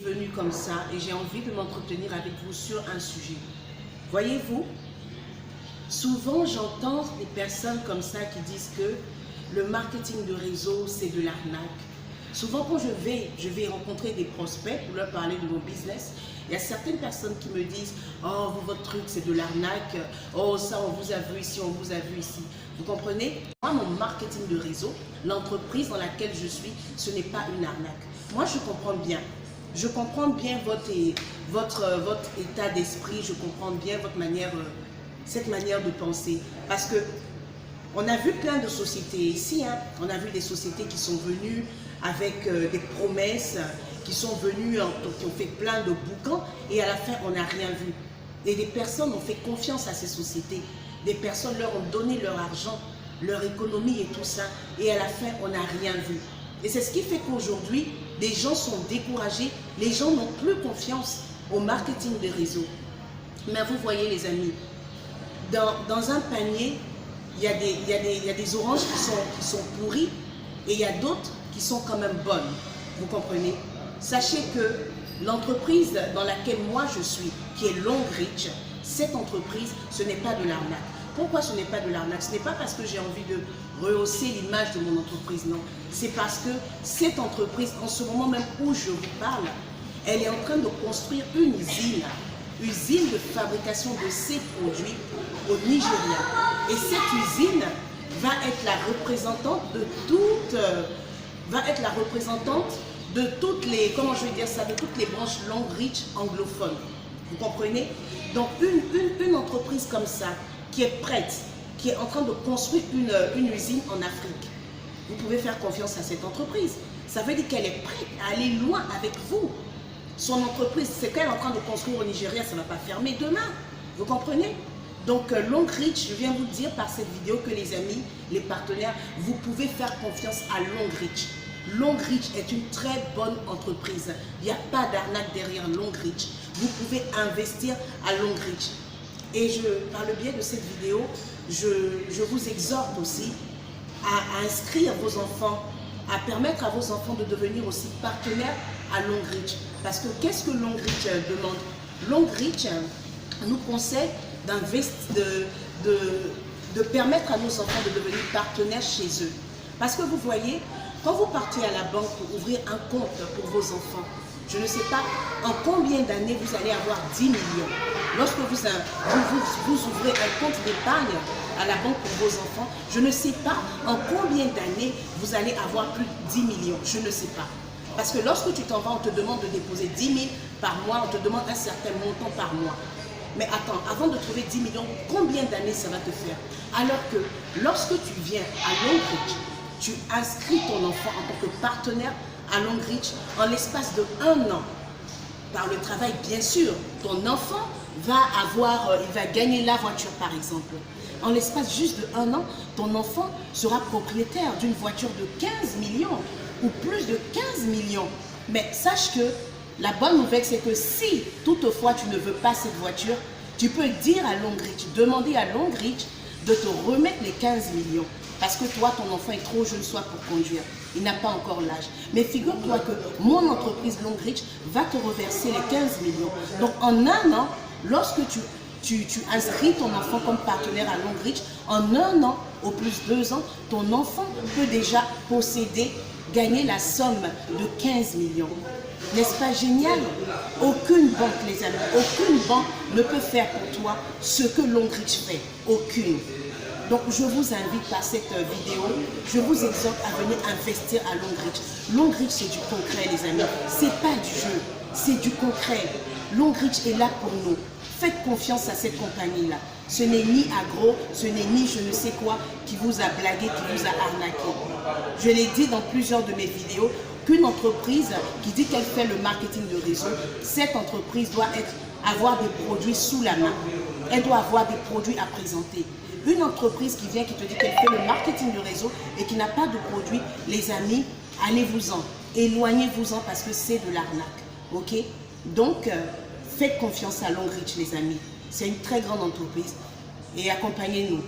Venu comme ça et j'ai envie de m'entretenir avec vous sur un sujet. Voyez-vous, souvent j'entends des personnes comme ça qui disent que le marketing de réseau c'est de l'arnaque. Souvent quand je vais rencontrer des prospects pour leur parler de mon business, il y a certaines personnes qui me disent « Oh, vous, votre truc c'est de l'arnaque, oh ça on vous a vu ici, on vous a vu ici ». Vous comprenez? Moi, mon marketing de réseau, l'entreprise dans laquelle je suis, ce n'est pas une arnaque. Moi, je comprends bien. Je comprends bien votre état d'esprit, je comprends bien votre cette manière de penser. Parce que on a vu plein de sociétés ici, hein. On a vu des sociétés qui sont venues avec des promesses, qui sont venues, qui ont fait plein de boucans et à la fin, on n'a rien vu. Et des personnes ont fait confiance à ces sociétés. Des personnes leur ont donné leur argent, leur économie et tout ça. Et à la fin, on n'a rien vu. Et c'est ce qui fait qu'aujourd'hui, les gens sont découragés, les gens n'ont plus confiance au marketing des réseaux. Mais vous voyez les amis, dans un panier, il y a des oranges qui sont pourries et il y a d'autres qui sont quand même bonnes. Vous comprenez? Sachez que l'entreprise dans laquelle moi je suis, qui est Longreach, cette entreprise, ce n'est pas de l'arnaque. Pourquoi ce n'est pas de l'arnaque? Ce n'est pas parce que j'ai envie de rehausser l'image de mon entreprise, non. C'est parce que cette entreprise, en ce moment même où je vous parle, elle est en train de construire une usine de fabrication de ces produits au Nigeria. Et cette usine va être la représentante de toutes les, comment je vais dire ça, de toutes les branches Longreach anglophones. Vous comprenez? Donc une entreprise comme ça, qui est prête, qui est en train de construire une usine en Afrique, vous pouvez faire confiance à cette entreprise. Ça veut dire qu'elle est prête à aller loin avec vous. Son entreprise, c'est qu'elle est en train de construire au Nigeria, ça ne va pas fermer demain. Vous comprenez? Donc Longreach, je viens vous dire par cette vidéo que les amis, les partenaires, vous pouvez faire confiance à Longreach. Longreach est une très bonne entreprise. Il n'y a pas d'arnaque derrière Longreach. Vous pouvez investir à Longreach. Et par le biais de cette vidéo, je vous exhorte aussi à inscrire vos enfants, à permettre à vos enfants de devenir aussi partenaires à Longreach. Parce que qu'est-ce que Longreach demande? Longreach nous conseille de permettre à nos enfants de devenir partenaires chez eux. Parce que vous voyez, quand vous partez à la banque pour ouvrir un compte pour vos enfants, je ne sais pas en combien d'années vous allez avoir 10 millions. Lorsque vous ouvrez un compte d'épargne à la banque pour vos enfants, je ne sais pas en combien d'années vous allez avoir plus de 10 millions. Je ne sais pas. Parce que lorsque tu t'en vas, on te demande de déposer 10 000 par mois, on te demande un certain montant par mois. Mais attends, avant de trouver 10 millions, combien d'années ça va te faire? Alors que lorsque tu viens à Longreach, tu inscris ton enfant en tant que partenaire à Longreach en l'espace de 1 an. Par le travail, bien sûr, ton enfant il va gagner la voiture par exemple. En l'espace juste de 1 an, ton enfant sera propriétaire d'une voiture de 15 millions ou plus de 15 millions. Mais sache que la bonne nouvelle, c'est que si toutefois tu ne veux pas cette voiture, tu peux dire à Longreach, demander à Longreach de te remettre les 15 millions. Parce que toi, ton enfant est trop jeune soit pour conduire. Il n'a pas encore l'âge. Mais figure-toi que mon entreprise Longreach va te reverser les 15 millions. Donc en 1 an, lorsque tu inscris ton enfant comme partenaire à Longreach, en 1 an, au plus 2 ans, ton enfant peut déjà gagner la somme de 15 millions. N'est-ce pas génial? Aucune banque, les amis, aucune banque ne peut faire pour toi ce que Longreach fait. Aucune. Donc je vous invite par cette vidéo, je vous exhorte à venir investir à Longreach. Longreach, c'est du concret, les amis. C'est pas du jeu, c'est du concret. Longreach est là pour nous. Faites confiance à cette compagnie-là. Ce n'est ni agro, ce n'est ni je ne sais quoi qui vous a blagué, qui vous a arnaqué. Je l'ai dit dans plusieurs de mes vidéos, qu'une entreprise qui dit qu'elle fait le marketing de réseau, cette entreprise doit avoir des produits sous la main. Elle doit avoir des produits à présenter. Une entreprise qui vient, qui te dit qu'elle fait le marketing de réseau et qui n'a pas de produits, les amis, allez-vous-en. Éloignez-vous-en parce que c'est de l'arnaque. Ok? Donc, faites confiance à Longreach, les amis. C'est une très grande entreprise et accompagnez-nous.